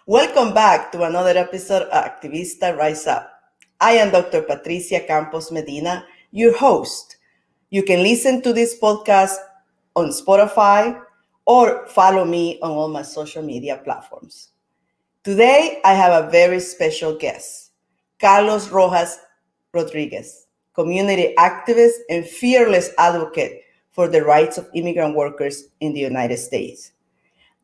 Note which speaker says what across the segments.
Speaker 1: Welcome back to another episode of Activista Rise Up. I am Dr. Patricia Campos-Medina, your host. You can listen to this podcast on Spotify or follow me on all my social media platforms. Today, I have a very special guest, Carlos Rojas Rodriguez, community activist and fearless advocate for the rights of immigrant workers in the United States.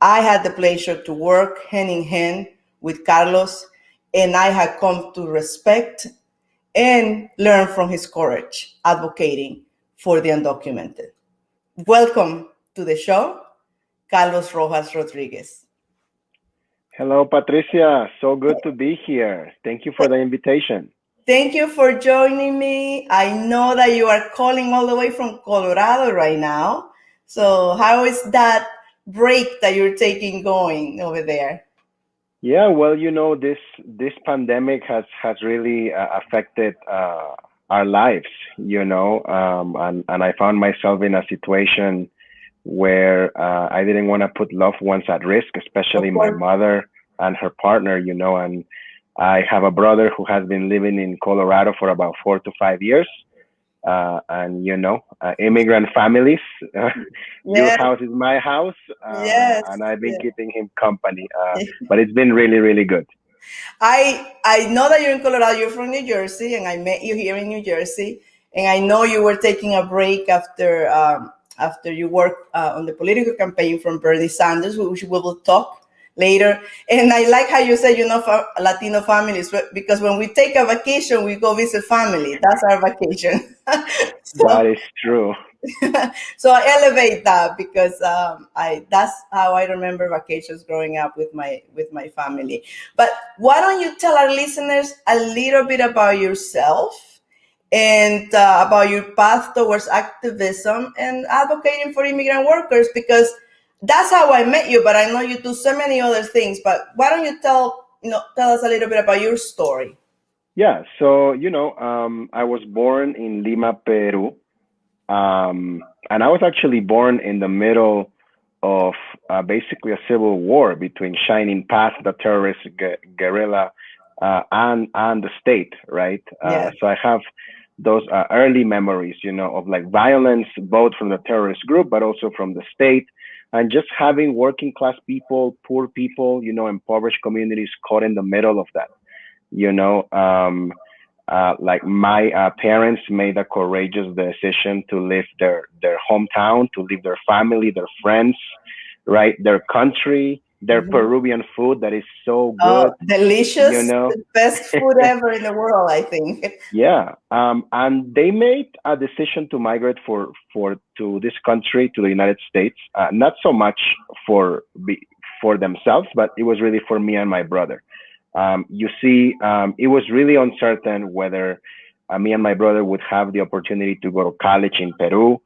Speaker 1: I had the pleasure to work hand in hand with Carlos, and I have come to respect and learn from his courage advocating for the undocumented. Welcome to the show, Carlos Rojas Rodriguez.
Speaker 2: Hello, Patricia. So good to be here. Thank you for the invitation.
Speaker 1: Thank you for joining me. I know that you are calling all the way from Colorado right now. So how is that break that you're taking going over there?
Speaker 2: Yeah, well, this pandemic has really affected our lives, and I found myself in a situation where I didn't want to put loved ones at risk, especially my mother and her partner, and I have a brother who has been living in Colorado for about 4 to 5 years. And immigrant families, your house is my house, and I've been keeping him company, but it's been really, really good.
Speaker 1: I know that you're in Colorado. You're from New Jersey, and I met you here in New Jersey, and I know you were taking a break after you worked on the political campaign from Bernie Sanders, which we will talk later. And I like how you said, Latino families, because when we take a vacation, we go visit family. That's our vacation.
Speaker 2: That is true.
Speaker 1: So I elevate that because that's how I remember vacations growing up with my family. But why don't you tell our listeners a little bit about yourself and about your path towards activism and advocating for immigrant workers, because that's how I met you, but I know you do so many other things. But why don't you tell us a little bit about your story?
Speaker 2: Yeah, so I was born in Lima, Peru, and I was actually born in the middle of basically a civil war between Shining Path, the terrorist guerrilla, and the state, right? So I have those early memories, of like violence, both from the terrorist group, but also from the state. And just having working class people, poor people, impoverished communities caught in the middle of that, like my parents made a courageous decision to leave their hometown, to leave their family, their friends, right? Their country, their Peruvian food that is so good.
Speaker 1: Oh, delicious. The best food ever in the world, I think.
Speaker 2: Yeah. And they made a decision to migrate to this country, to the United States, not so much for themselves, but it was really for me and my brother. It was really uncertain whether me and my brother would have the opportunity to go to college in Peru.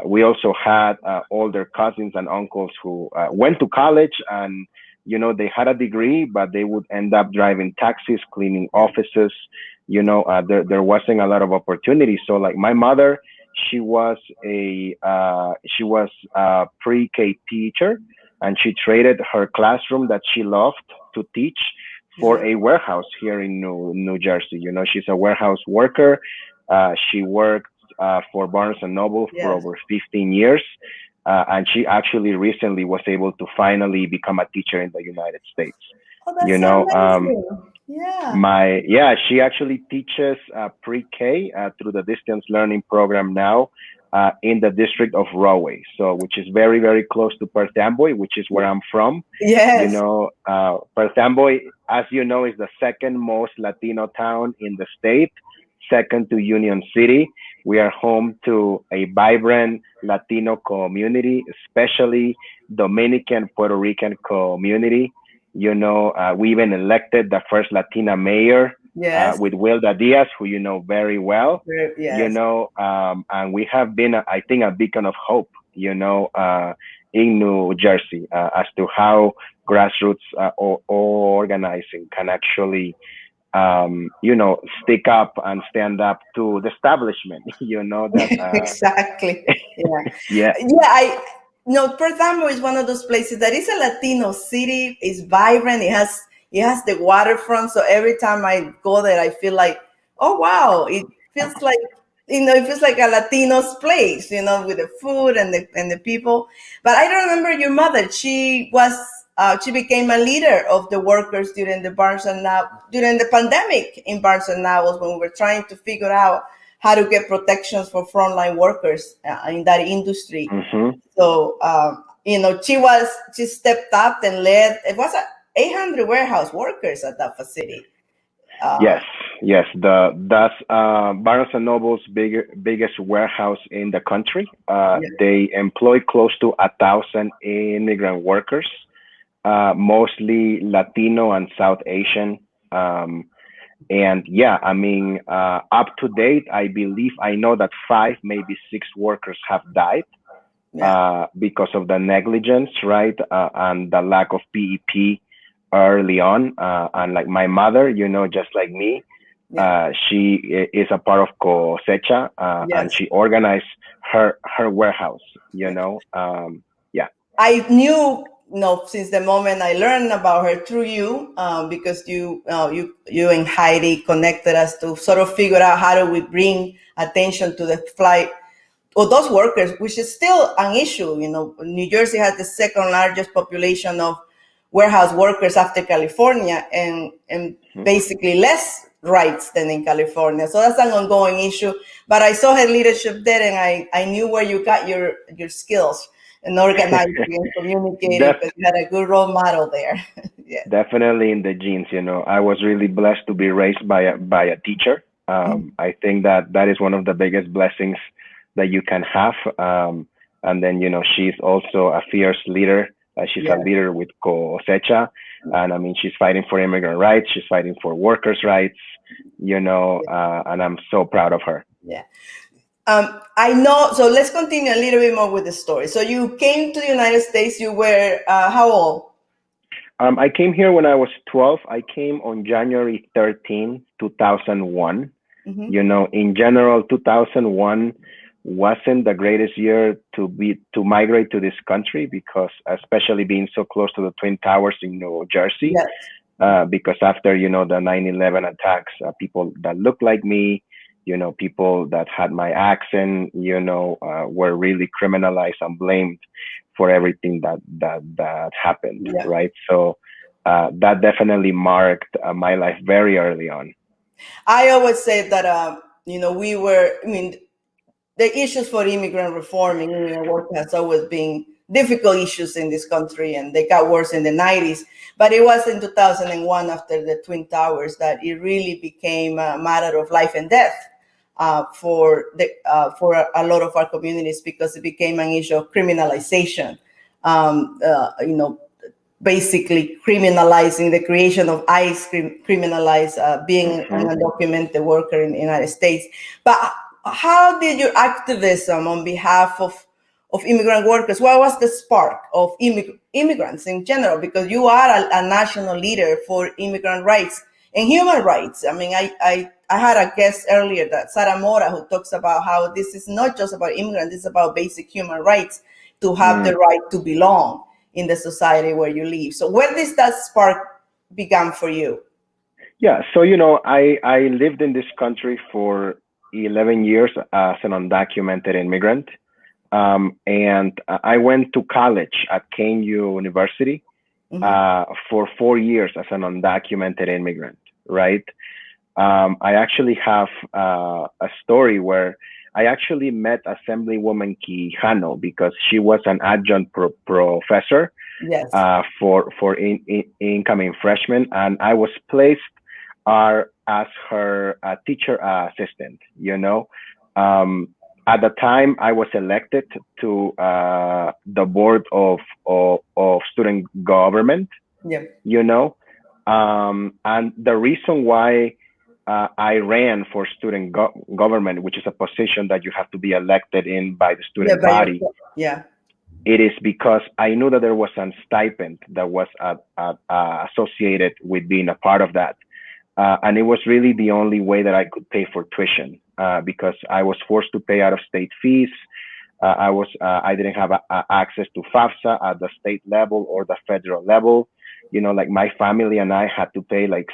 Speaker 2: We also had older cousins and uncles who went to college, and they had a degree, but they would end up driving taxis, cleaning offices. There wasn't a lot of opportunity. So like my mother, she was a pre-K teacher, and she traded her classroom that she loved to teach for a warehouse here in New Jersey. She's a warehouse worker. She worked for Barnes and Noble for over 15 years. And she actually recently was able to finally become a teacher in the United States.
Speaker 1: Oh, that's amazing.
Speaker 2: She actually teaches pre-K through the distance learning program now in the district of Rahway, which is very, very close to Perth Amboy, which is where I'm from.
Speaker 1: Yes.
Speaker 2: Perth Amboy, as you know, is the second most Latino town in the state, second to Union City. We are home to a vibrant Latino community, especially Dominican, Puerto Rican community. We even elected the first Latina mayor with Wilda Diaz, who you know very well.
Speaker 1: Yes.
Speaker 2: And we have been, I think, a beacon of hope, in New Jersey as to how grassroots organizing can actually stick up and stand up to the establishment, that
Speaker 1: exactly.
Speaker 2: yeah.
Speaker 1: No, Perth Amboy is one of those places that is a Latino city. It's vibrant. It has the waterfront. So every time I go there, I feel like, oh wow, it feels like it feels like a Latino's place, with the food and the people. But I remember your mother. She became a leader of the workers during the during the pandemic in Barnes and Nobles when we were trying to figure out how to get protections for frontline workers in that industry.
Speaker 2: Mm-hmm.
Speaker 1: So, she stepped up and led. It was 800 warehouse workers at that facility. Uh,
Speaker 2: Yes, yes. That's Barnes and Noble's biggest warehouse in the country.
Speaker 1: yeah,
Speaker 2: They employ close to 1,000 immigrant workers, mostly Latino and South Asian. And yeah, I mean, up to date, I know that 5, maybe 6 workers have died
Speaker 1: yeah,
Speaker 2: because of the negligence, right? And the lack of PEP early on. And like my mother, just like me,
Speaker 1: yeah.
Speaker 2: she is a part of Cosecha, and
Speaker 1: Yes.
Speaker 2: she organized her warehouse,
Speaker 1: Yeah.
Speaker 2: yeah.
Speaker 1: I knew, since the moment I learned about her through you, because you and Heidi connected us to sort of figure out how do we bring attention to the flight or those workers, which is still an issue. New Jersey has the second largest population of warehouse workers after California, and
Speaker 2: Mhm.
Speaker 1: basically less rights than in California. So that's an ongoing issue. But I saw her leadership there, and I knew where you got your skills in organizing and communicating,
Speaker 2: Def-
Speaker 1: because you had a good role model there. Yeah.
Speaker 2: Definitely in the genes. I was really blessed to be raised by a teacher. I think that is one of the biggest blessings that you can have. And then she's also a fierce leader. She's a
Speaker 1: Yeah.
Speaker 2: leader with Cosecha, and I mean she's fighting for immigrant rights. She's fighting for workers' rights. And I'm so proud of her.
Speaker 1: Yeah. I know. So let's continue a little bit more with the story. So you came to the United States. You were how old?
Speaker 2: I came here when I was 12. I came on January 13, 2001.
Speaker 1: Hmm.
Speaker 2: In general, 2001 wasn't the greatest year to migrate to this country, because especially being so close to the Twin Towers in New Jersey,
Speaker 1: Yes.
Speaker 2: because after, the 9/11 attacks, people that looked like me, people that had my accent, were really criminalized and blamed for everything that happened,
Speaker 1: Yeah.
Speaker 2: right? So that definitely marked my life very early on.
Speaker 1: I always say that we were. I mean, the issues for immigrant reform and immigrant work has always been difficult issues in this country, and they got worse in the 90s. But it was in 2001, after the Twin Towers, that it really became a matter of life and death for a lot of our communities, because it became an issue of criminalization. Um, uh, you know, Basically criminalizing the creation of ICE, criminalize being an
Speaker 2: Hmm.
Speaker 1: undocumented worker in the United States. But how did your activism on behalf of immigrant workers, what was the spark of immigrants in general? Because you are a national leader for immigrant rights and human rights. I mean, I had a guest earlier, that Sarah Mora, who talks about how this is not just about immigrants, it's about basic human rights, to have the right to belong in the society where you live. So where did that spark began for you?
Speaker 2: Yeah, so I lived in this country for 11 years as an undocumented immigrant, and I went to college at Kane University
Speaker 1: Hmm.
Speaker 2: for 4 years as an undocumented immigrant, right? I actually have a story where I actually met Assemblywoman Quijano because she was an adjunct professor
Speaker 1: Yes.
Speaker 2: for incoming freshmen, and I was placed as her teacher assistant. At the time, I was elected to the board of student government.
Speaker 1: Yeah.
Speaker 2: You know, and the reason why I ran for student government, which is a position that you have to be elected in by the
Speaker 1: Yeah.
Speaker 2: student
Speaker 1: By
Speaker 2: body,
Speaker 1: yourself. Yeah.
Speaker 2: it is because I knew that there was a stipend that was associated with being a part of that. And it was really the only way that I could pay for tuition, because I was forced to pay out of state fees. I didn't have access to FAFSA at the state level or the federal level. Like my family and I had to pay like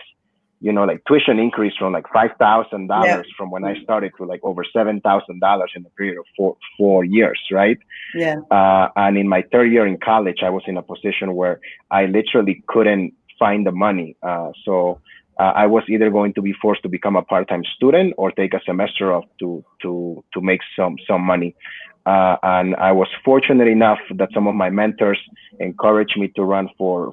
Speaker 2: tuition increase from like $5,000 from when I started to like over $7,000 in a period of four years, right?
Speaker 1: Yeah.
Speaker 2: And in my third year in college, I was in a position where I literally couldn't find the money. So I was either going to be forced to become a part-time student or take a semester off to make some money. And I was fortunate enough that some of my mentors encouraged me to run for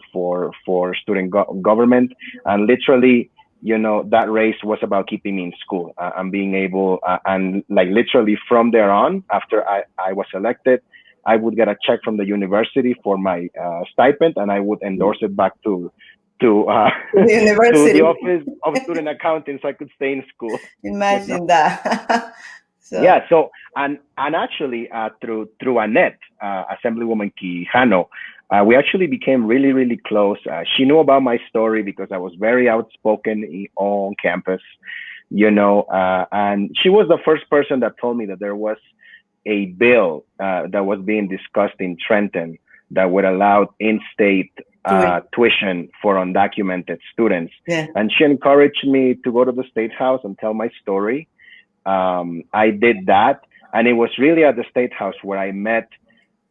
Speaker 2: student government. And literally, that race was about keeping me in school and being able, and like literally from there on, after I was elected, I would get a check from the university for my stipend, and I would endorse it back to
Speaker 1: the university,
Speaker 2: to the Office of Student Accounting, so I could stay in school.
Speaker 1: Imagine that.
Speaker 2: So. Yeah. So and actually through Annette, Assemblywoman Quijano, we actually became really, really close. She knew about my story because I was very outspoken on campus, and she was the first person that told me that there was a bill that was being discussed in Trenton that would allow in-state tuition for undocumented students.
Speaker 1: Yeah.
Speaker 2: And she encouraged me to go to the State House and tell my story. I did that. And it was really at the State House where I met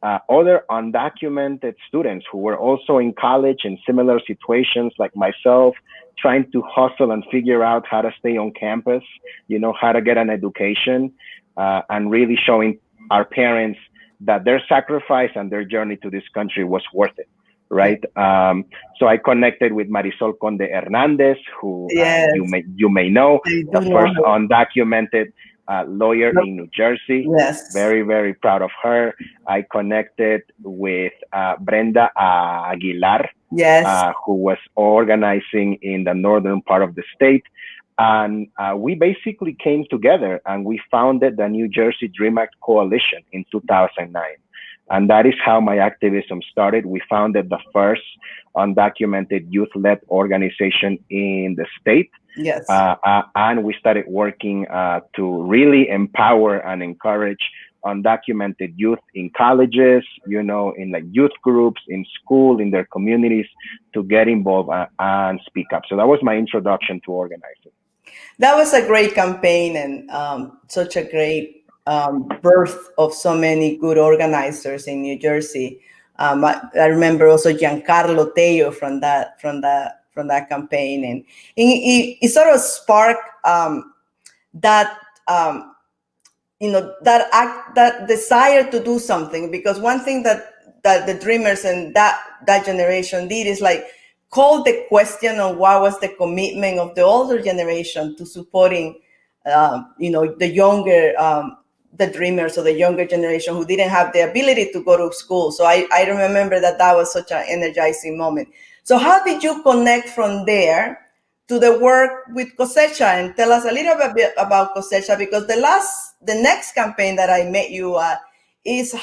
Speaker 2: other undocumented students who were also in college in similar situations like myself, trying to hustle and figure out how to stay on campus, how to get an education, and really showing our parents that their sacrifice and their journey to this country was worth it, right? So I connected with Marisol Conde Hernandez, who you may know, the first undocumented lawyer in New Jersey.
Speaker 1: Yes.
Speaker 2: Very, very proud of her. I connected with Brenda Aguilar, who was organizing in the northern part of the state. And we basically came together and we founded the New Jersey Dream Act Coalition in 2009. And that is how my activism started. We founded the first undocumented youth-led organization in the state.
Speaker 1: Yes.
Speaker 2: And we started working to really empower and encourage undocumented youth in colleges, in like youth groups, in school, in their communities, to get involved and speak up. So that was my introduction to organizing.
Speaker 1: That was a great campaign and such a great birth of so many good organizers in New Jersey. I remember also Giancarlo Tello from that campaign, and it sort of sparked that desire to do something. Because one thing that the Dreamers and that generation did is like call the question on what was the commitment of the older generation to supporting the younger the Dreamers or the younger generation who didn't have the ability to go to school. So I remember that was such an energizing moment. So how did you connect from there to the work with Cosecha? And tell us a little bit about Cosecha, because the next campaign that I met you at is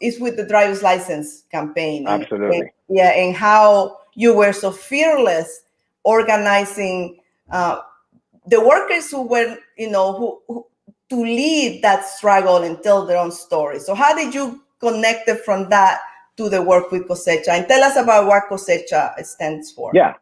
Speaker 1: is with the driver's license campaign.
Speaker 2: Absolutely.
Speaker 1: And how you were so fearless organizing the workers who were, who to lead that struggle and tell their own story. So how did you connect it from that to the work with Cosecha? And tell us about what Cosecha stands for.
Speaker 2: Yeah.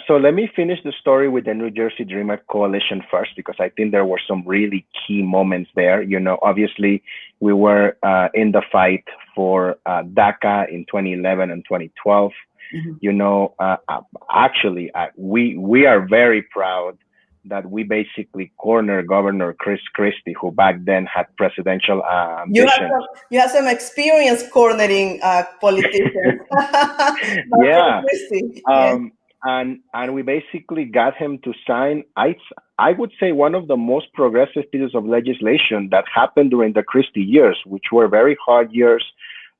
Speaker 2: So let me finish the story with the New Jersey Dream Act Coalition first, because I think there were some really key moments there. Obviously we were in the fight for DACA in 2011 and 2012. Mm-hmm. Actually, we are very proud that we basically cornered Governor Chris Christie, who back then had presidential ambitions.
Speaker 1: You have some experience cornering politicians.
Speaker 2: Yeah. And we basically got him to sign, I would say, one of the most progressive pieces of legislation that happened during the Christie years, which were very hard years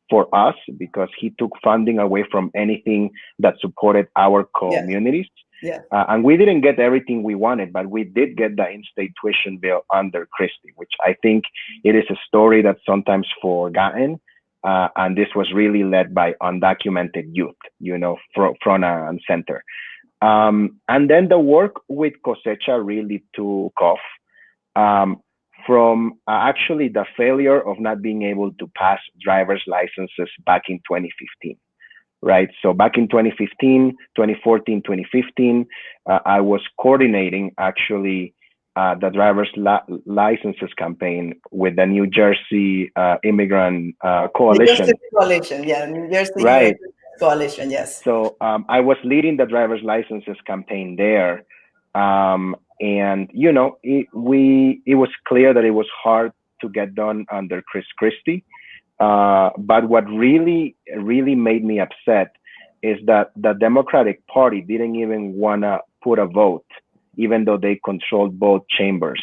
Speaker 2: for us because he took funding away from anything that supported our communities.
Speaker 1: Yeah.
Speaker 2: And we didn't get everything we wanted, but we did get the in-state tuition bill under Christie, which I think it is a story that's sometimes forgotten. And this was really led by undocumented youth, front and center. And then the work with Cosecha really took off. from actually the failure of not being able to pass driver's licenses back in 2015. Right. So back in 2015, 2014, 2015, I was coordinating actually the driver's licenses campaign with the New Jersey Immigrant Coalition.
Speaker 1: New Jersey Coalition, yeah, New Jersey
Speaker 2: Right.
Speaker 1: Coalition, yes.
Speaker 2: So I was leading the driver's licenses campaign there. And, you know, it was clear that it was hard to get done under Chris Christie. But what really made me upset is that the Democratic Party didn't even want to put a vote, even though they controlled both chambers,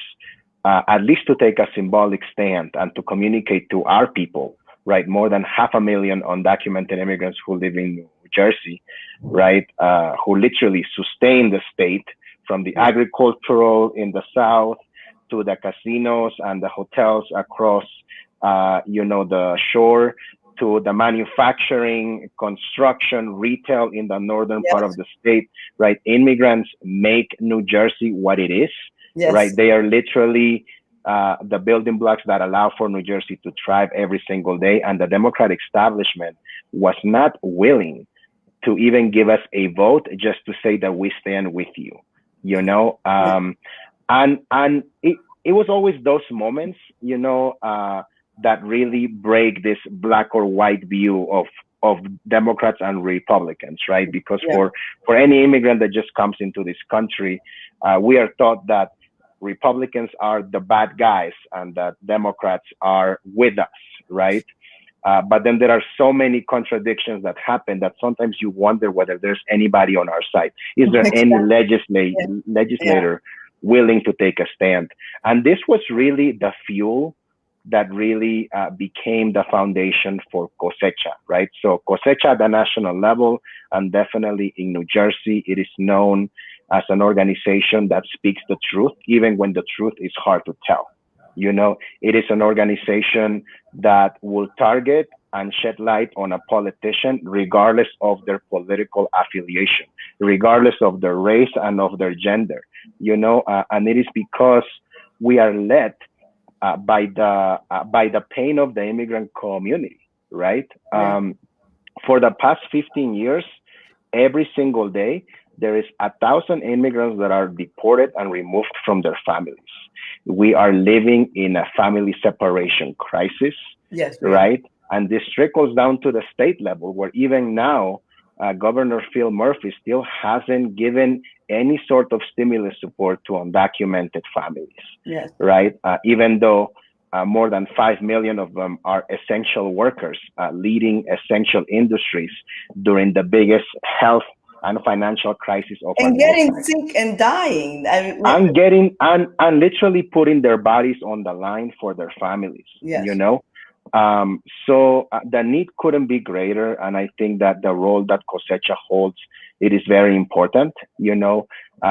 Speaker 2: at least to take a symbolic stand and to communicate to our people, right? More than 500,000 undocumented immigrants who live in New Jersey, right? Who literally sustain the state, from the agricultural in the South to the casinos and the hotels across, you know, the shore, to the manufacturing, construction, retail in the northern part of the state, right? Immigrants make New Jersey what it is, right? They are literally the building blocks that allow for New Jersey to thrive every single day. And the Democratic establishment was not willing to even give us a vote just to say that we stand with you, you know? And it was always those moments, you know, that really break this black or white view of Democrats and Republicans, right? Because for any immigrant that just comes into this country, we are taught that Republicans are the bad guys and that Democrats are with us, right? But then there are so many contradictions that happen that sometimes you wonder whether there's anybody on our side. Is there any legislator willing to take a stand? And this was really the fuel that really became the foundation for Cosecha, right? So Cosecha at the national level, and definitely in New Jersey, it is known as an organization that speaks the truth, even when the truth is hard to tell. You know, it is an organization that will target and shed light on a politician, regardless of their political affiliation, regardless of their race and of their gender, you know, and it is because we are led by the pain of the immigrant community, right? For the past 15 years, every single day, there is 1,000 immigrants that are deported and removed from their families. We are living in a family separation crisis, right? And this trickles down to the state level, where even now, Governor Phil Murphy still hasn't given any sort of stimulus support to undocumented families, right? Even though more than 5 million of them are essential workers, leading essential industries during the biggest health and financial crisis of our
Speaker 1: getting
Speaker 2: lifetime.
Speaker 1: sick and dying.
Speaker 2: And literally putting their bodies on the line for their families, you know? So the need couldn't be greater. And I think that the role that Cosecha holds, it is very important. You know,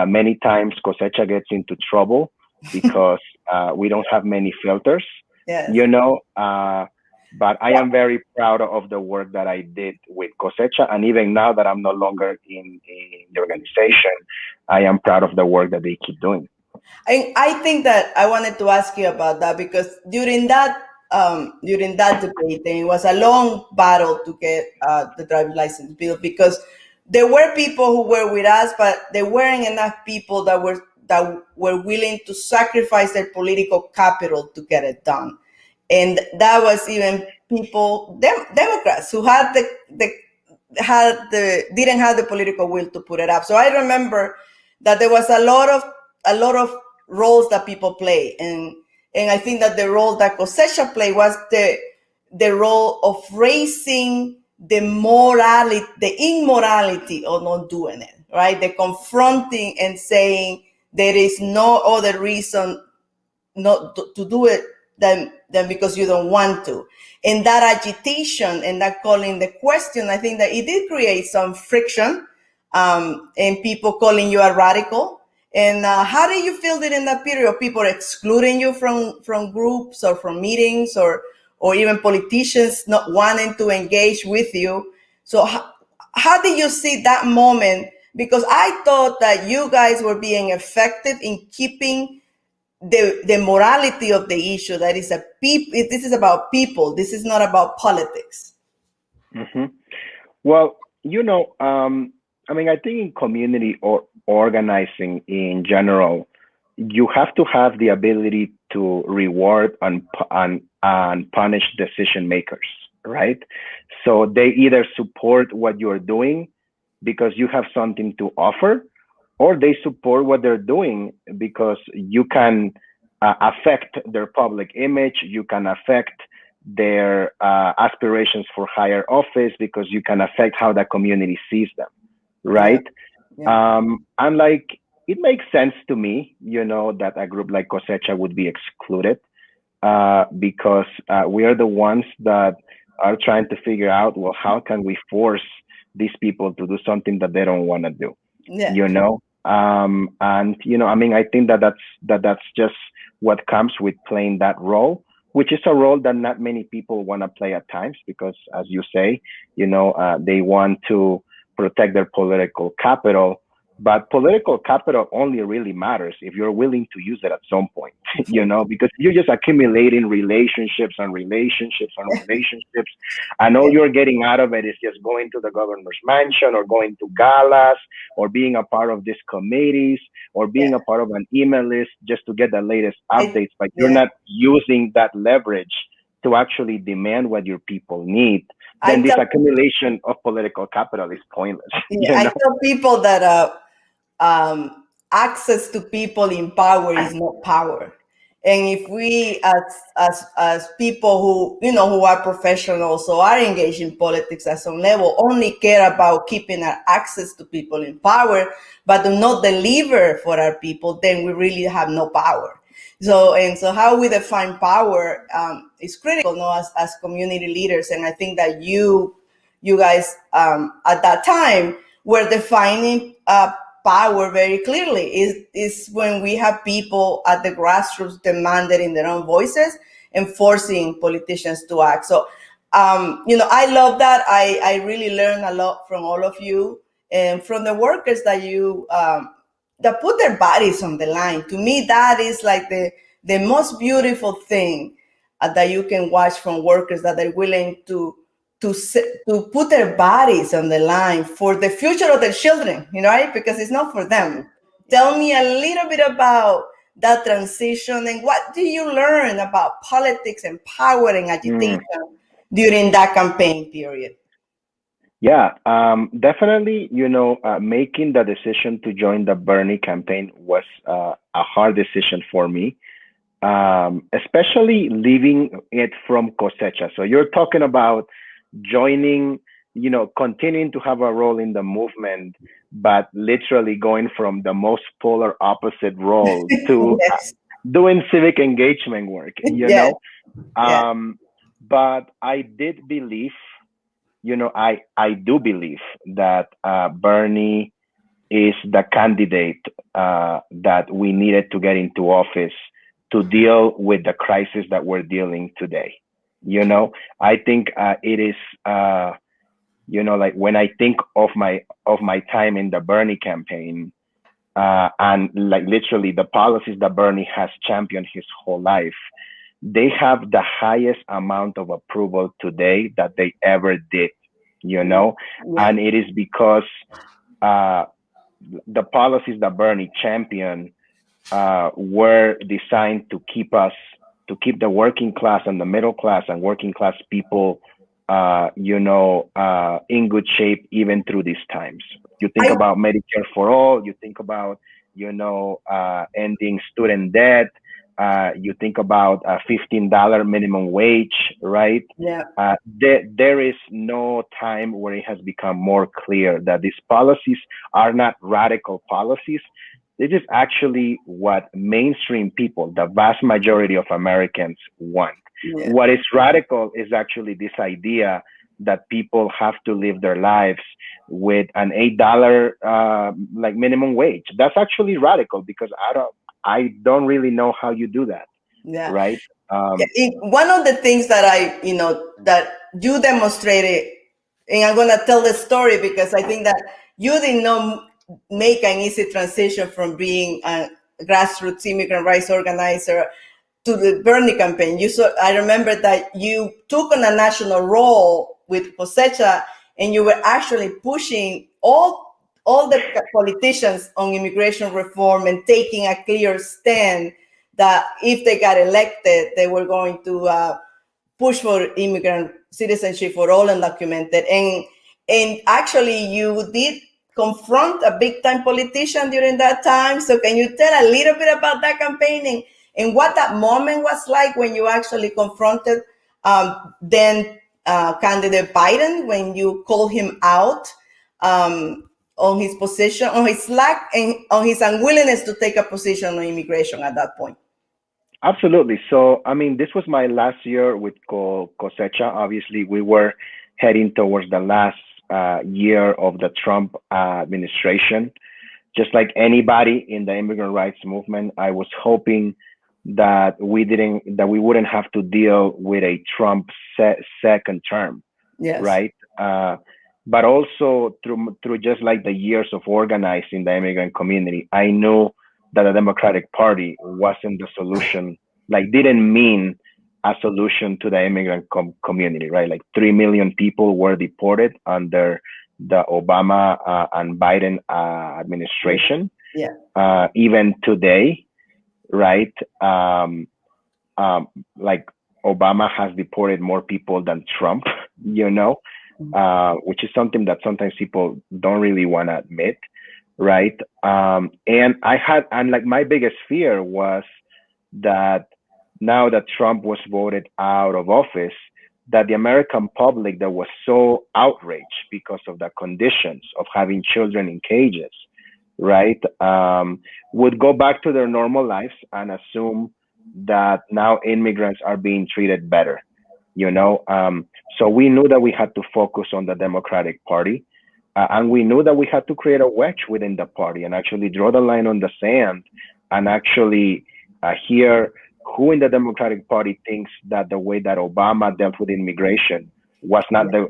Speaker 2: many times Cosecha gets into trouble because we don't have many filters, you know, but I am very proud of the work that I did with Cosecha. And even now that I'm no longer in the organization, I am proud of the work that they keep doing.
Speaker 1: I think that I wanted to ask you about that, because during that debate, and it was a long battle to get the driver's license bill, because there were people who were with us, but there weren't enough people that were willing to sacrifice their political capital to get it done. And that was even people, Democrats, who didn't have the political will to put it up. So I remember that there was a lot of roles that people play, and I think that the role that Cosecha played was the role of raising the immorality of not doing it, right? The confronting and saying there is no other reason not to do it than because you don't want to. And that agitation and that calling the question, I think that it did create some friction, and people calling you a radical. And how do you feel that in that period of people excluding you from groups or from meetings, or even politicians not wanting to engage with you? So how did you see that moment? Because I thought that you guys were being effective in keeping the morality of the issue, that is this is about people. This is not about politics.
Speaker 2: Mm-hmm. Well, I mean, I think in community or organizing in general, you have to have the ability to reward and punish decision makers, right? So they either support what you're doing because you have something to offer, or they support what they're doing because you can affect their public image, you can affect their aspirations for higher office because you can affect how the community sees them, right?
Speaker 1: Yeah.
Speaker 2: And like, it makes sense to me, that a group like Cosecha would be excluded because we are the ones that are trying to figure out, well, how can we force these people to do something that they don't want to do,
Speaker 1: Yeah.
Speaker 2: And I mean, I think that's just what comes with playing that role, which is a role that not many people want to play at times because, as you say, they want to protect their political capital. But political capital only really matters if you're willing to use it at some point, because you're just accumulating relationships and relationships and relationships. And all you're getting out of it is just going to the governor's mansion or going to galas or being a part of these committees or being a part of an email list just to get the latest updates. But you're not using that leverage to actually demand what your people need. Then this accumulation of political capital is pointless.
Speaker 1: I tell people that access to people in power is not power. And if we, as people who are professionals or are engaged in politics at some level, only care about keeping our access to people in power, but do not deliver for our people, then we really have no power. So how we define power is critical, as community leaders. And I think that you guys at that time were defining power very clearly. Is when we have people at the grassroots demanding their own voices and forcing politicians to act. So I love that. I really learned a lot from all of you and from the workers that you that put their bodies on the line. To me, that is like the most beautiful thing that you can watch from workers, that are willing to put their bodies on the line for the future of their children, right? Because it's not for them. Tell me a little bit about that transition, and what do you learn about politics and power and agitation during that campaign period?
Speaker 2: Yeah, definitely, making the decision to join the Bernie campaign was a hard decision for me, especially leaving it from Cosecha. So you're talking about joining, continuing to have a role in the movement, but literally going from the most polar opposite role to doing civic engagement work, know. But I did believe, I do believe that Bernie is the candidate that we needed to get into office to deal with the crisis that we're dealing today. I think it is, like when I think of my time in the Bernie campaign, and like literally the policies that Bernie has championed his whole life, they have the highest amount of approval today that they ever did, and it is because the policies that Bernie championed were designed to keep the working class and the middle class and working class people, in good shape even through these times. You think about Medicare for all. You think about, ending student debt. You think about a $15 minimum wage, right?
Speaker 1: Yeah.
Speaker 2: There is no time where it has become more clear that these policies are not radical policies. This is actually what mainstream people, the vast majority of Americans, want. Yeah. What is radical is actually this idea that people have to live their lives with an $8 like minimum wage. That's actually radical because I don't really know how you do that.
Speaker 1: Yeah.
Speaker 2: Right.
Speaker 1: One of the things that that you demonstrated, and I'm going to tell the story because I think that you did not make an easy transition from being grassroots immigrant rights organizer, to the Bernie campaign. I remember that you took on a national role with Cosecha, and you were actually pushing all the politicians on immigration reform and taking a clear stand that if they got elected, they were going to push for immigrant citizenship for all undocumented. And actually, you did confront a big time politician during that time. So can you tell a little bit about that campaign and what that moment was like when you actually confronted then candidate Biden, when you called him out on his position, on his lack, and on his unwillingness to take a position on immigration at that point?
Speaker 2: Absolutely. So, I mean, this was my last year with Cosecha. Obviously, we were heading towards the last year of the Trump administration. Just like anybody in the immigrant rights movement, I was hoping that we wouldn't have to deal with a Trump second term,
Speaker 1: yes.
Speaker 2: Right? But also through just like the years of organizing the immigrant community, I knew that the Democratic Party wasn't the solution, like didn't mean a solution to the immigrant community, right? Like 3 million people were deported under the Obama and Biden administration.
Speaker 1: Yeah.
Speaker 2: Even today, right? Like Obama has deported more people than Trump, which is something that sometimes people don't really want to admit. Right. And like my biggest fear was that now that Trump was voted out of office, that the American public that was so outraged because of the conditions of having children in cages, right, would go back to their normal lives and assume that now immigrants are being treated better, So we knew that we had to focus on the Democratic Party. And we knew that we had to create a wedge within the party and actually draw the line on the sand and actually hear who in the Democratic Party thinks that the way that Obama dealt with immigration was not the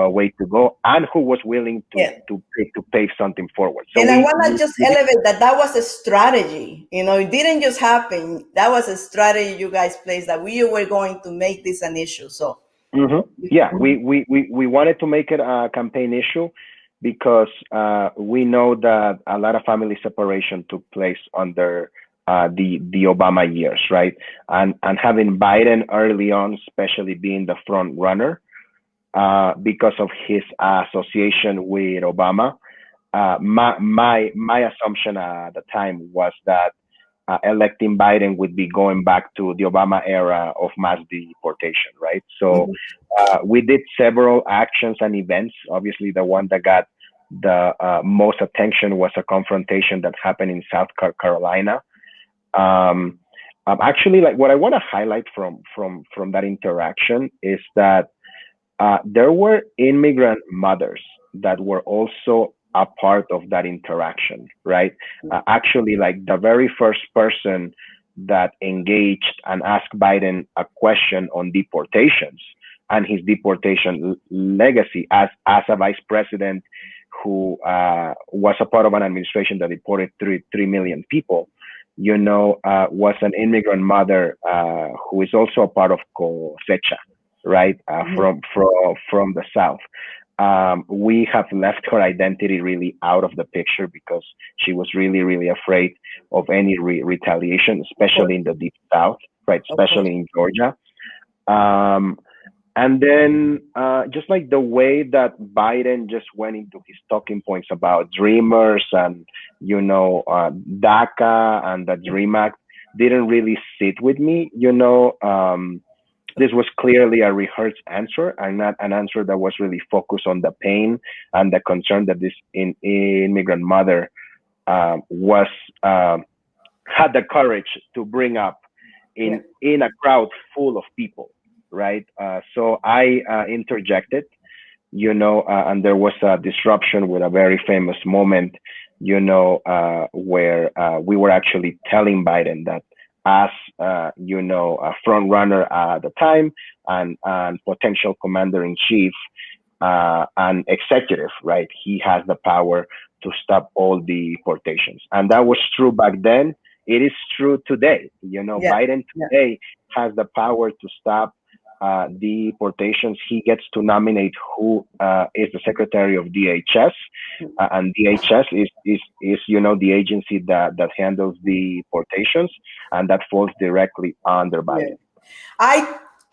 Speaker 2: way to go, and who was willing to pave something forward. So
Speaker 1: I want to just elevate that was a strategy. It didn't just happen. That was a strategy you guys placed, that we were going to make this an issue. So
Speaker 2: yeah, we wanted to make it a campaign issue, because we know that a lot of family separation took place under the Obama years, right? And having Biden early on, especially being the front runner, because of his association with Obama, my assumption at the time was that electing Biden would be going back to the Obama era of mass deportation, right? So we did several actions and events. Obviously, the one that got the most attention was a confrontation that happened in South Carolina. Actually, like what I want to highlight from that interaction is that there were immigrant mothers that were also a part of that interaction, right? Actually, like the very first person that engaged and asked Biden a question on deportations and his deportation legacy as a vice president who was a part of an administration that deported 3 million people, was an immigrant mother who is also a part of Cosecha, right? From the South. We have left her identity really out of the picture because she was really, really afraid of any retaliation, especially in the Deep South, right? Especially in Georgia. And then just like the way that Biden just went into his talking points about Dreamers and, DACA and the DREAM Act didn't really sit with me, This was clearly a rehearsed answer and not an answer that was really focused on the pain and the concern that this immigrant mother had the courage to bring up in a crowd full of people, right? So I interjected, and there was a disruption with a very famous moment, where we were actually telling Biden that as a front runner at the time and potential commander-in-chief and executive, right? He has the power to stop all deportations. And that was true back then. it is true today. Biden today has the power to stop deportations. He gets to nominate who is the secretary of DHS, and DHS is the agency that handles deportations, and that falls directly under Biden.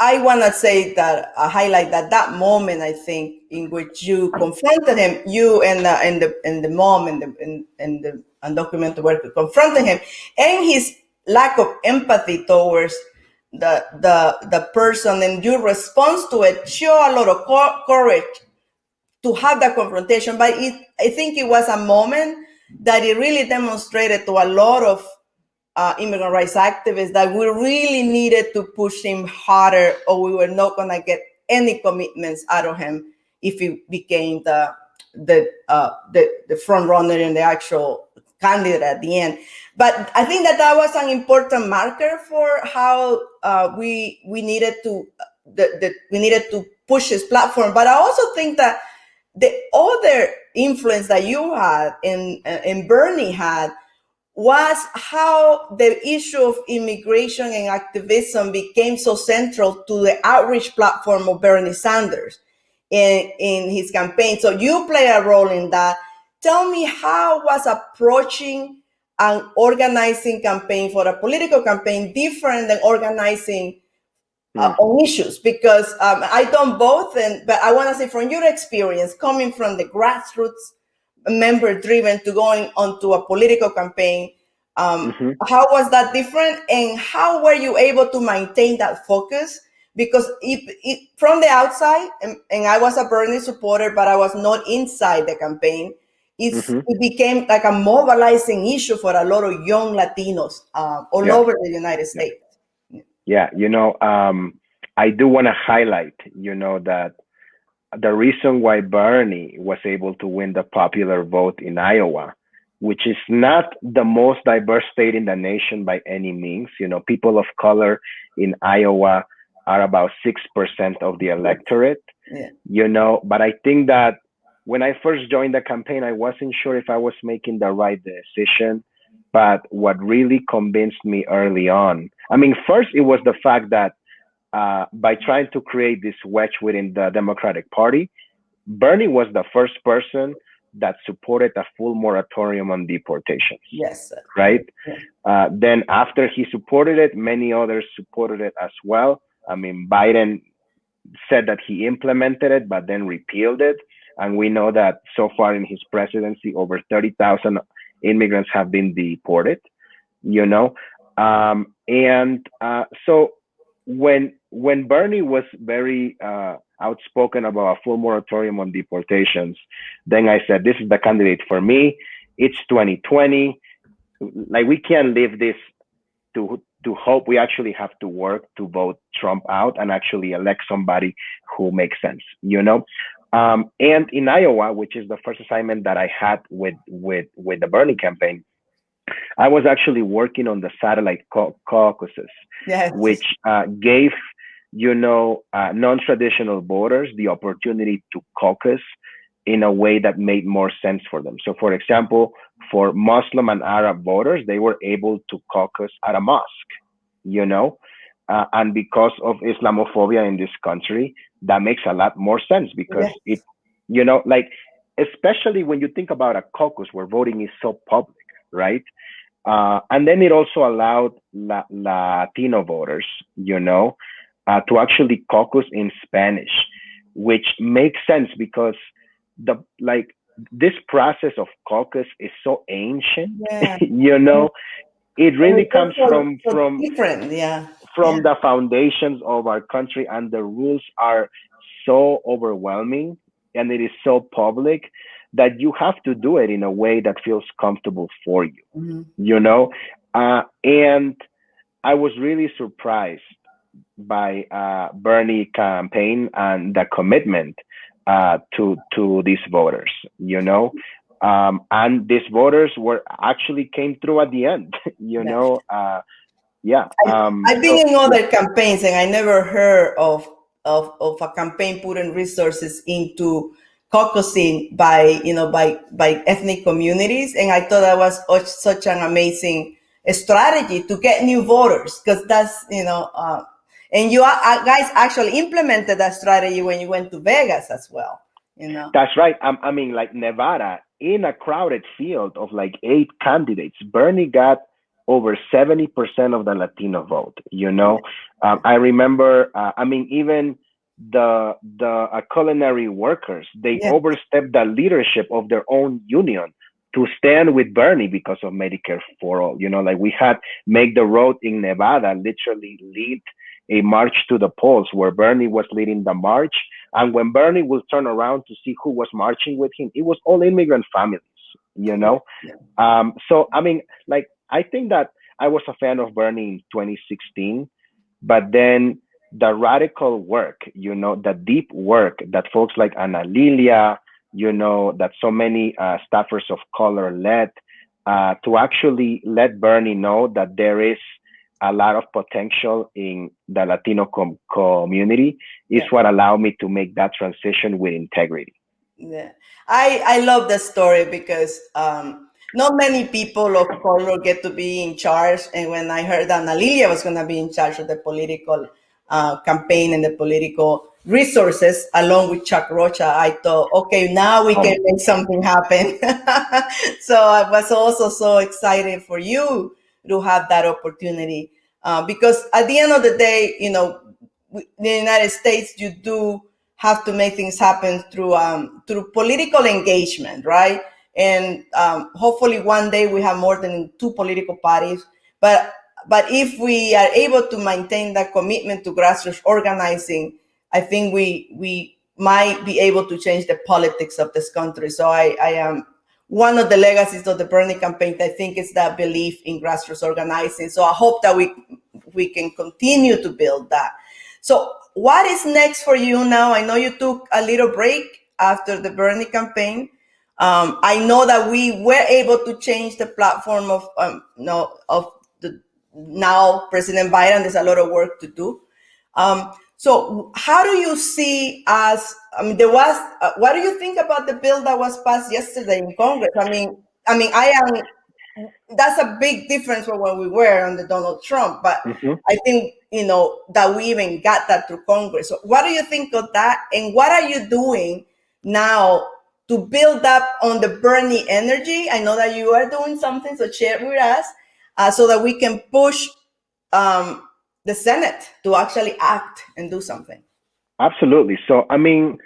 Speaker 1: I want to say that highlight that moment, I think, in which you confronted him, you and the mom and the undocumented worker confronted him, and his lack of empathy towards the person, and your response to it show a lot of courage to have that confrontation. But I think it was a moment that it really demonstrated to a lot of immigrant rights activists that we really needed to push him harder, or we were not going to get any commitments out of him if he became the front runner and the actual candidate at the end. But I think that was an important marker for how we needed to push his platform. But I also think that the other influence that you had and Bernie had was how the issue of immigration and activism became so central to the outreach platform of Bernie Sanders in his campaign. So you play a role in that. Tell me how was approaching an organizing campaign for a political campaign different than organizing on issues? Because I've done both, but I want to say from your experience, coming from the grassroots member-driven to going onto a political campaign, how was that different, and how were you able to maintain that focus? Because from the outside, and I was a Bernie supporter, but I was not inside the campaign, it became like a mobilizing issue for a lot of young Latinos all over the United States.
Speaker 2: Yeah, I do want to highlight, that the reason why Bernie was able to win the popular vote in Iowa, which is not the most diverse state in the nation by any means. People of color in Iowa are about 6% of the electorate, but I think that when I first joined the campaign, I wasn't sure if I was making the right decision. But what really convinced me early on, first, it was the fact that by trying to create this wedge within the Democratic Party, Bernie was the first person that supported a full moratorium on deportations.
Speaker 1: Yes.
Speaker 2: Right? Yeah. Then after he supported it, many others supported it as well. Biden said that he implemented it, but then repealed it. And we know that so far in his presidency, over 30,000 immigrants have been deported, so when Bernie was very outspoken about a full moratorium on deportations, then I said, this is the candidate for me. It's 2020. Like, we can't leave this to hope. We actually have to work to vote Trump out and actually elect somebody who makes sense, and in Iowa, which is the first assignment that I had with the Bernie campaign, I was actually working on the satellite caucuses, which gave, non-traditional voters the opportunity to caucus in a way that made more sense for them. So, for example, for Muslim and Arab voters, they were able to caucus at a mosque, and because of Islamophobia in this country, that makes a lot more sense because it, especially when you think about a caucus where voting is so public, right? And then it also allowed Latino voters, to actually caucus in Spanish, which makes sense because this process of caucus is so ancient, it really comes from the foundations of our country, and the rules are so overwhelming and it is so public that you have to do it in a way that feels comfortable for you, and I was really surprised by Bernie campaign and the commitment to these voters, and these voters came through at the end, I've been in other campaigns, and I never heard of a campaign putting resources into caucusing by ethnic communities, and I thought that was such an amazing
Speaker 1: a strategy to get new voters, because that's, and you guys actually implemented that strategy when you went to Vegas as well,
Speaker 2: That's right. I mean, like Nevada, in a crowded field of like 8 candidates, Bernie got over 70% of the Latino vote. I remember. I mean, even the culinary workers, they overstepped the leadership of their own union to stand with Bernie because of Medicare for all. Like we had Make the Road in Nevada literally lead a march to the polls where Bernie was leading the march. And when Bernie will turn around to see who was marching with him, it was all immigrant families, So, I mean, like, I think that I was a fan of Bernie in 2016, but then the radical work, the deep work that folks like Ana Lilia, that so many staffers of color led to actually let Bernie know that there is a lot of potential in the Latino community is what allowed me to make that transition with integrity.
Speaker 1: Yeah, I love the story because not many people of color get to be in charge. And when I heard that Ana Lilia was going to be in charge of the political campaign and the political resources, along with Chuck Rocha, I thought, okay, now we can make something happen. So I was also so excited for you to have that opportunity because at the end of the day, in the United States, you do have to make things happen through political engagement, right? And hopefully one day we have more than 2 political parties. But if we are able to maintain that commitment to grassroots organizing, I think we might be able to change the politics of this country. So I am one of the legacies of the Bernie campaign. I think it's that belief in grassroots organizing. So I hope that we can continue to build that. So what is next for you now? I know you took a little break after the Bernie campaign. I know that we were able to change the platform of the now President Biden. There's a lot of work to do. So how do you see us? I mean, there was. What do you think about the bill that was passed yesterday in Congress? I mean, I am. That's a big difference from where we were under Donald Trump, but I think that we even got that through Congress. So what do you think of that, and what are you doing now to build up on the Bernie energy? I know that you are doing something, so share with us so that we can push the Senate to actually act and do something.
Speaker 2: Absolutely. So, I mean,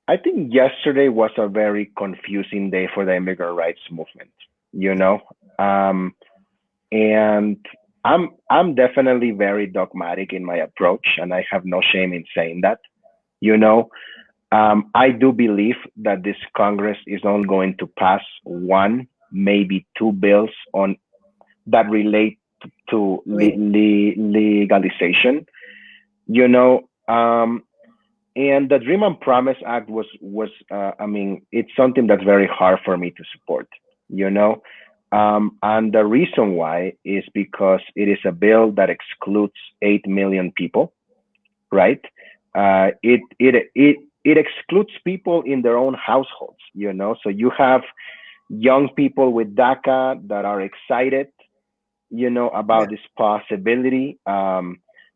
Speaker 2: I think yesterday was a very confusing day for the immigrant rights movement, and I'm definitely very dogmatic in my approach, and I have no shame in saying that, I do believe that this Congress is only going to pass 1, maybe 2 bills that relate to legalization, and the Dream and Promise Act was I mean, it's something that's very hard for me to support, and the reason why is because it is a bill that excludes 8 million people, right? It excludes people in their own households, so you have young people with DACA that are excited, about this possibility.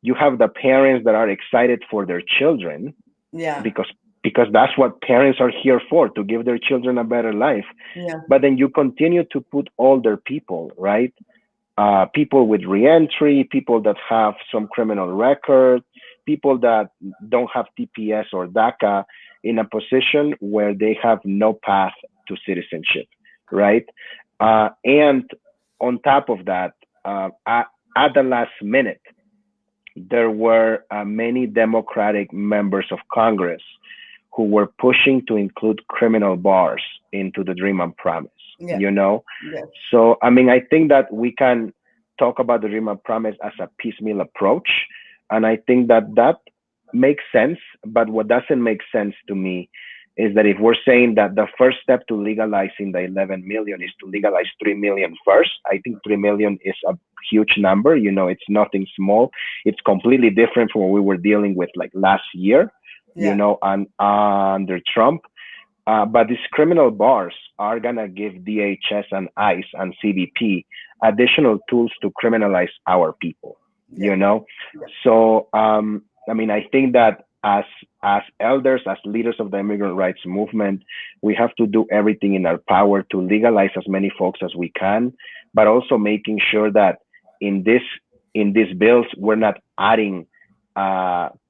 Speaker 2: You have the parents that are excited for their children, because that's what parents are here for, to give their children a better life. But then you continue to put older people, right? People with reentry, people that have some criminal record, people that don't have TPS or DACA in a position where they have no path to citizenship, right? And on top of that, at the last minute, there were many Democratic members of Congress who were pushing to include criminal bars into the Dream and Promise, So, I mean, I think that we can talk about the Dream and Promise as a piecemeal approach. And I think that makes sense. But what doesn't make sense to me is that if we're saying that the first step to legalizing the 11 million is to legalize 3 million first, I think 3 million is a huge number. It's nothing small. It's completely different from what we were dealing with like last year, and under Trump. But these criminal bars are gonna give DHS and ICE and CBP additional tools to criminalize our people. You know, so I mean, I think that as elders, as leaders of the immigrant rights movement, we have to do everything in our power to legalize as many folks as we can, but also making sure that in these bills we're not adding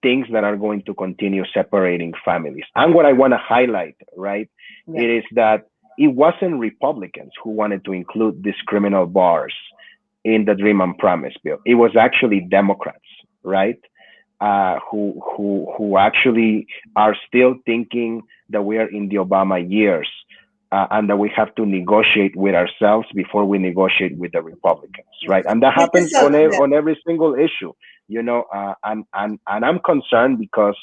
Speaker 2: things that are going to continue separating families. And what I want to highlight, right, it is that it wasn't Republicans who wanted to include these criminal bars in the Dream and Promise bill. It was actually Democrats, right, who actually are still thinking that we are in the Obama years and that we have to negotiate with ourselves before we negotiate with the Republicans, right? And that happens on every single issue, you know. And I'm concerned because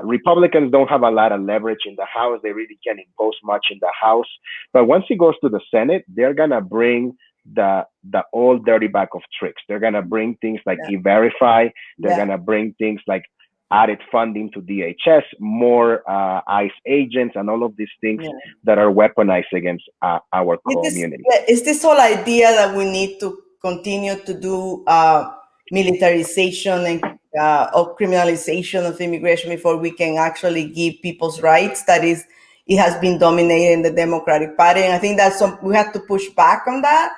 Speaker 2: Republicans don't have a lot of leverage in the House. They really can't impose much in the House. But once it goes to the Senate, they're gonna bring the old dirty bag of tricks. They're gonna bring things like E-Verify. They're gonna bring things like added funding to DHS, more ICE agents, and all of these things that are weaponized against our community.
Speaker 1: It's this whole idea that we need to continue to do militarization and or criminalization of immigration before we can actually give people's rights. That is, it has been dominating the Democratic Party, and I think that's we have to push back on that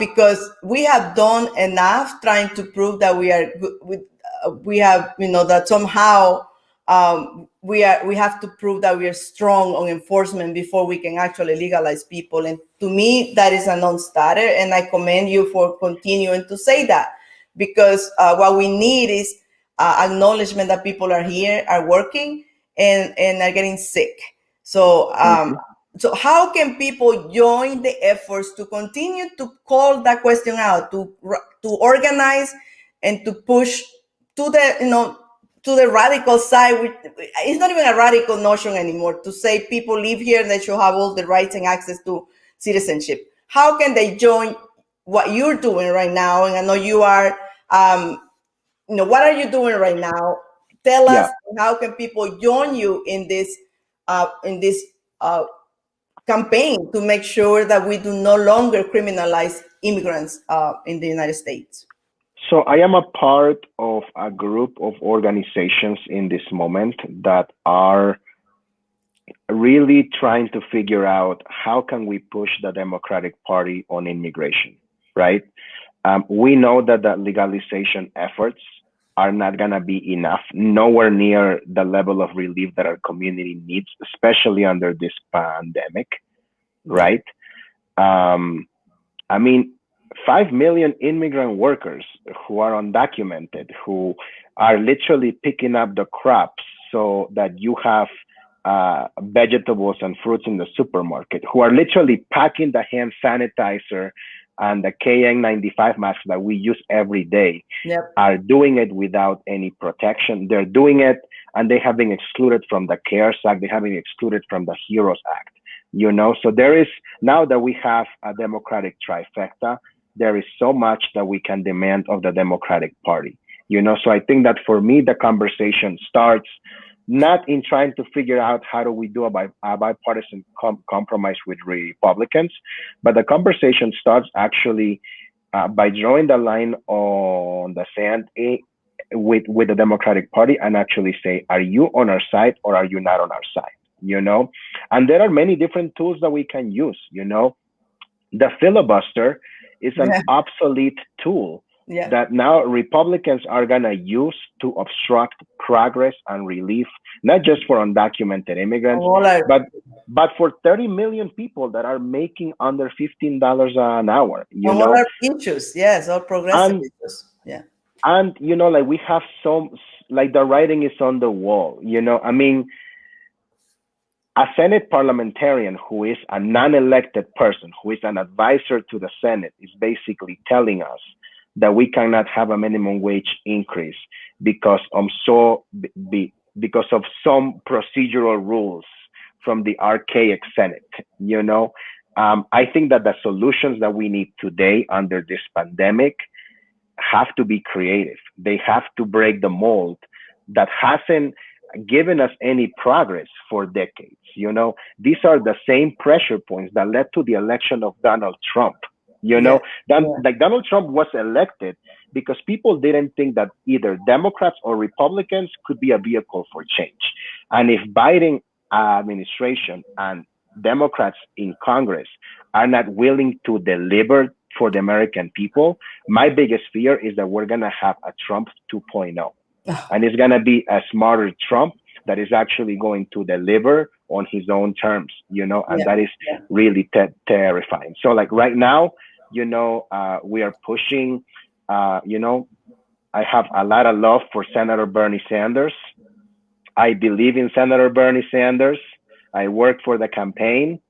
Speaker 1: because we have done enough trying to prove that we are we have, you know, that somehow we have to prove that we are strong on enforcement before we can actually legalize people. And to me, that is a non-starter, and I commend you for continuing to say that, because what we need is acknowledgement that people are here, are working, and are getting sick. So so how can people join the efforts to continue to call that question out, to organize and to push to the, you know, to the radical side? It's not even a radical notion anymore to say people live here and they should have all the rights and access to citizenship. How can they join what you're doing right now? And I know you are, you know, what are you doing right now? Tell us, how can people join you in this campaign to make sure that we do no longer criminalize immigrants in the United States?
Speaker 2: So I am a part of a group of organizations in this moment that are really trying to figure out how can we push the Democratic Party on immigration, right? We know that the legalization efforts are not going to be enough, nowhere near the level of relief that our community needs, especially under this pandemic, right? I mean, 5 million immigrant workers who are undocumented, who are literally picking up the crops so that you have vegetables and fruits in the supermarket, who are literally packing the hand sanitizer and the KN95 masks that we use every day, are doing it without any protection. They're doing it, and they have been excluded from the CARES Act. They have been excluded from the HEROES Act, you know? So there is, now that we have a Democratic trifecta, there is so much that we can demand of the Democratic Party, you know? So I think that for me, the conversation starts not in trying to figure out how do we do a bipartisan compromise with Republicans, but the conversation starts actually by drawing the line on the sand with the Democratic Party and actually say, are you on our side or are you not on our side, you know? And there are many different tools that we can use, you know? The filibuster is an obsolete tool that now Republicans are going to use to obstruct progress and relief, not just for undocumented immigrants, but for 30 million people that are making under $15 an hour. You know,
Speaker 1: other issues, or progressive issues.
Speaker 2: And, you know, like we have some, like the writing is on the wall, you know, I mean, a Senate parliamentarian who is a non-elected person, who is an advisor to the Senate, is basically telling us that we cannot have a minimum wage increase because of some procedural rules from the archaic Senate, you know? I think that the solutions that we need today under this pandemic have to be creative. They have to break the mold that hasn't given us any progress for decades. These are the same pressure points that led to the election of Donald Trump. Like Donald Trump was elected because people didn't think that either Democrats or Republicans could be a vehicle for change. And if Biden administration and Democrats in Congress are not willing to deliver for the American people, my biggest fear is that we're going to have a Trump 2.0. And it's going to be a smarter Trump that is actually going to deliver on his own terms, and that is really terrifying. So like right now, we are pushing, I have a lot of love for Senator Bernie Sanders. I believe in Senator Bernie Sanders. I work for the campaign.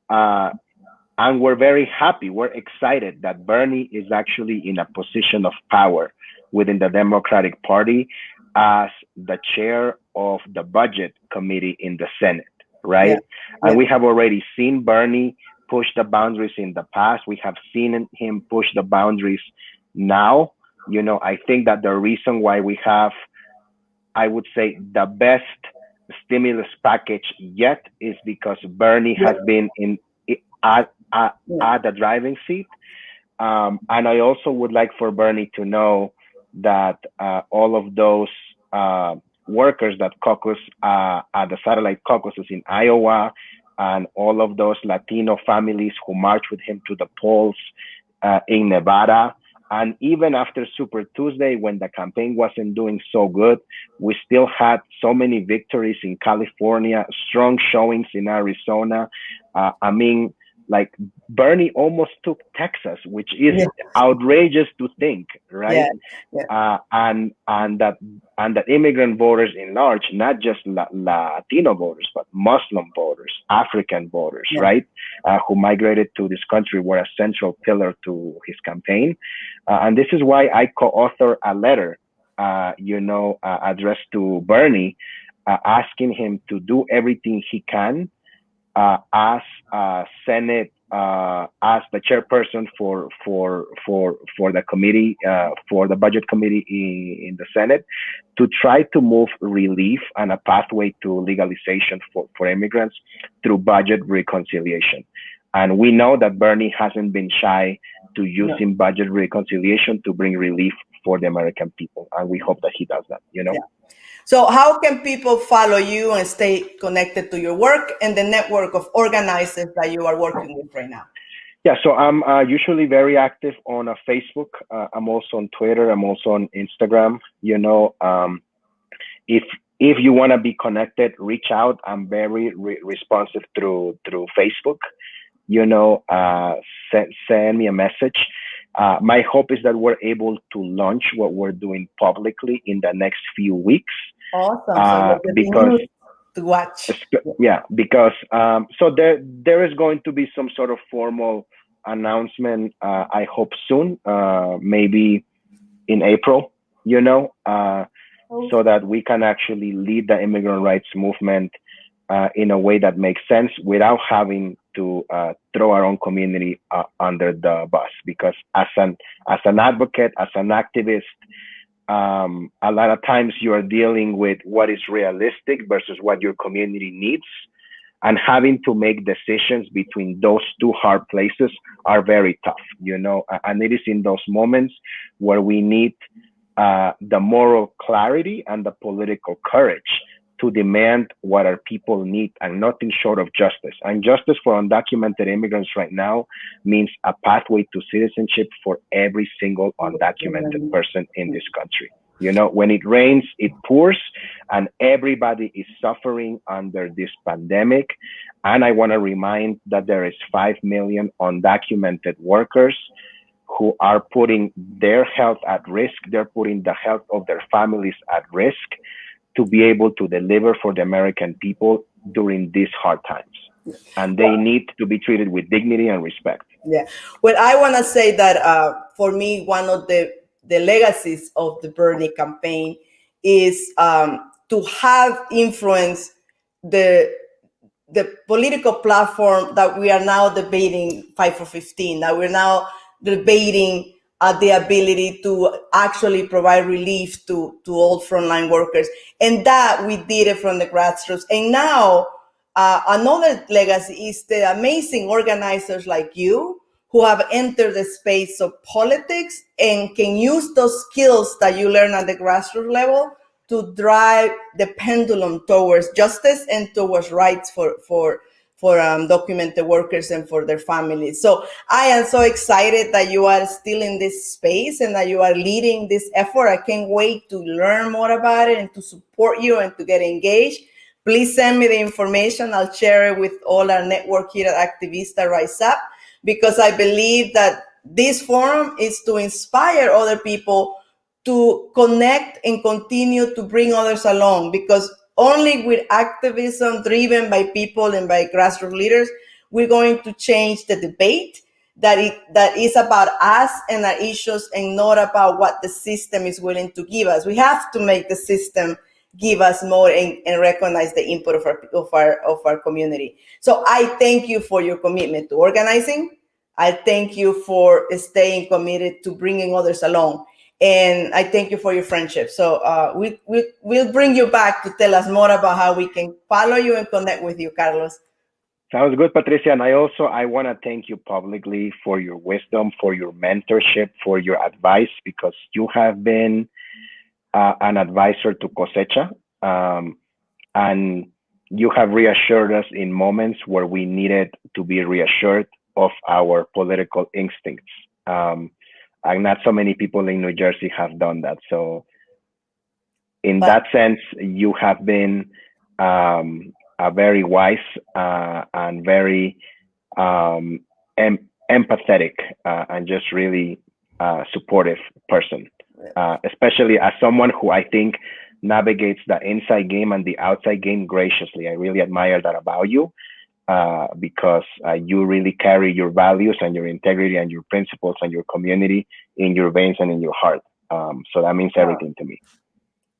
Speaker 2: And we're very happy. We're excited that Bernie is actually in a position of power within the Democratic Party as the chair of the Budget Committee in the Senate, right? And we have already seen Bernie push the boundaries in the past. We have seen him push the boundaries now. I think that the reason why we have, I would say, the best stimulus package yet is because Bernie has been at the driving seat. And I also would like for Bernie to know that all of those workers that caucus at the satellite caucuses in Iowa, and all of those Latino families who marched with him to the polls in Nevada, and even after Super Tuesday, when the campaign wasn't doing so good, we still had so many victories in California, strong showings in Arizona. Like Bernie almost took Texas, which is outrageous to think, right? And that immigrant voters in large, not just Latino voters, but Muslim voters, African voters, right, who migrated to this country, were a central pillar to his campaign. And this is why I co-author a letter, addressed to Bernie, asking him to do everything he can as Senate, as the chairperson for the committee, for the Budget Committee in the Senate, to try to move relief and a pathway to legalization for immigrants through budget reconciliation. And we know that Bernie hasn't been shy to using budget reconciliation to bring relief for the American people. And we hope that he does that,
Speaker 1: So how can people follow you and stay connected to your work and the network of organizers that you are working with right now?
Speaker 2: Yeah, so I'm usually very active on Facebook. I'm also on Twitter. I'm also on Instagram. If you want to be connected, reach out. I'm very responsive through Facebook. Send me a message. My hope is that we're able to launch what we're doing publicly in the next few weeks.
Speaker 1: Awesome.
Speaker 2: Because
Speaker 1: to watch.
Speaker 2: Because so there is going to be some sort of formal announcement. I hope soon, maybe in April. So that we can actually lead the immigrant rights movement in a way that makes sense without having to throw our own community under the bus. Because as an advocate, as an activist, a lot of times you are dealing with what is realistic versus what your community needs, and having to make decisions between those two hard places are very tough, and it is in those moments where we need the moral clarity and the political courage to demand what our people need, and nothing short of justice. And justice for undocumented immigrants right now means a pathway to citizenship for every single undocumented person in this country. When it rains, it pours, and everybody is suffering under this pandemic. And I want to remind that there is 5 million undocumented workers who are putting their health at risk. They're putting the health of their families at risk to be able to deliver for the American people during these hard times. And they need to be treated with dignity and respect.
Speaker 1: Yeah. Well, I want to say that for me, one of the legacies of the Bernie campaign is to have influenced the political platform that we are now debating 5 for 15, that we're now debating the ability to actually provide relief to all frontline workers. And that we did it from the grassroots. And now another legacy is the amazing organizers like you who have entered the space of politics and can use those skills that you learn at the grassroots level to drive the pendulum towards justice and towards rights for documented workers and for their families. So I am so excited that you are still in this space and that you are leading this effort. I can't wait to learn more about it and to support you and to get engaged. Please send me the information. I'll share it with all our network here at Activista Rise Up, because I believe that this forum is to inspire other people to connect and continue to bring others along, because only with activism driven by people and by grassroots leaders, we're going to change the debate that is about us and our issues and not about what the system is willing to give us. We have to make the system give us more and recognize the input of our community. So I thank you for your commitment to organizing. I thank you for staying committed to bringing others along. And I thank you for your friendship. So we'll bring you back to tell us more about how we can follow you and connect with you, Carlos.
Speaker 2: Sounds good, Patricia. And I want to thank you publicly for your wisdom, for your mentorship, for your advice, because you have been an advisor to Cosecha, and you have reassured us in moments where we needed to be reassured of our political instincts. And not so many people in New Jersey have done that. So in that sense, you have been a very wise and very empathetic and just really supportive person, especially as someone who I think navigates the inside game and the outside game graciously. I really admire that about you. Because you really carry your values and your integrity and your principles and your community in your veins and in your heart. So that means everything to me.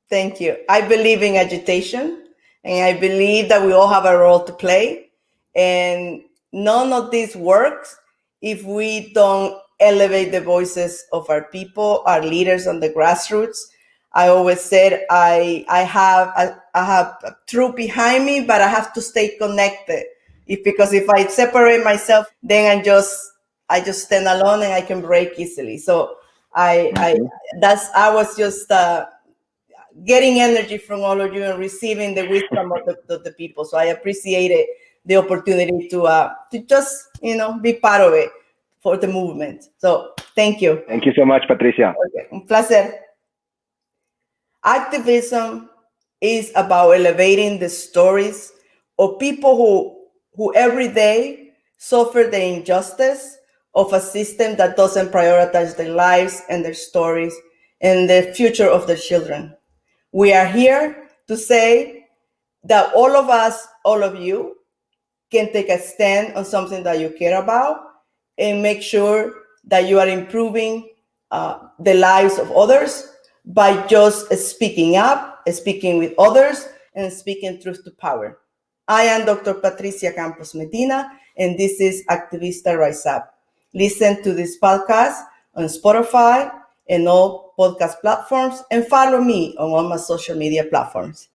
Speaker 1: Thank you. I believe in agitation, and I believe that we all have a role to play. And none of this works if we don't elevate the voices of our people, our leaders on the grassroots. I always said I have a troop behind me, but I have to stay connected. Because if I separate myself, then I just stand alone and I can break easily. So I was just getting energy from all of you and receiving the wisdom of the people. So I appreciated the opportunity to just be part of it for the movement. So thank you.
Speaker 2: Thank you so much, Patricia.
Speaker 1: Okay, un placer. Activism is about elevating the stories of people who every day suffer the injustice of a system that doesn't prioritize their lives and their stories and the future of their children. We are here to say that all of us, all of you, can take a stand on something that you care about and make sure that you are improving the lives of others by just speaking up, speaking with others, and speaking truth to power. I am Dr. Patricia Campos-Medina, and this is Activista Rise Up. Listen to this podcast on Spotify and all podcast platforms, and follow me on all my social media platforms.